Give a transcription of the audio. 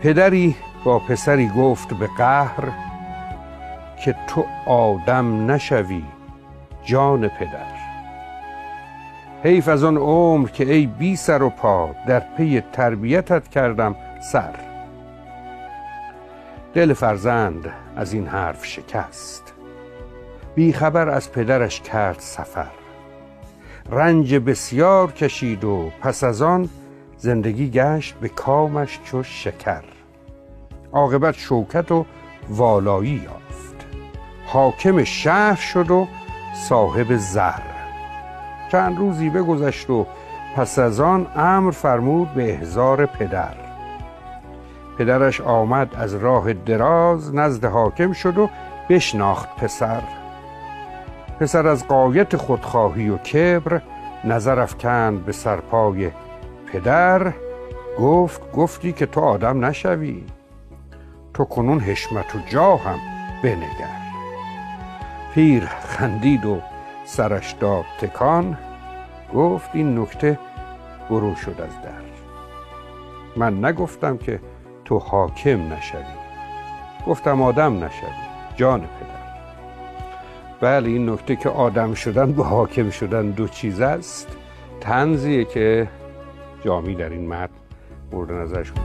پدری با پسری گفت به قهر که تو آدم نشوی جان پدر. حیف از آن عمر که ای بی سر و پا، در پی تربیتت کردم سر. دل فرزند از این حرف شکست، بی خبر از پدرش کرد سفر. رنج بسیار کشید و پس از آن، زندگی گشت به کامش چو شکر. عاقبت شوکت و والایی یافت، حاکم شهر شد و صاحب زر. چند روزی بگذشت و پس از آن، امر فرمود به احضار پدر. پدرش آمد از راه دراز، نزد حاکم شد و بشناخت پسر. پسر از غایت خودخواهی و کبر، نظر افکند به سرپای پدر. گفتی که تو آدم نشوی، تو کنون حشمت و جاهم بنگر. پیر خندید و سرش داد تکان، گفت این نکته برون شد از در. من نگفتم که تو حاکم نشوی، گفتم آدم نشوی جان پدر. بله، این نکته که آدم شدن با حاکم شدن دو چیز است، طنزیه که جامی در این متن مورد نظرش بود.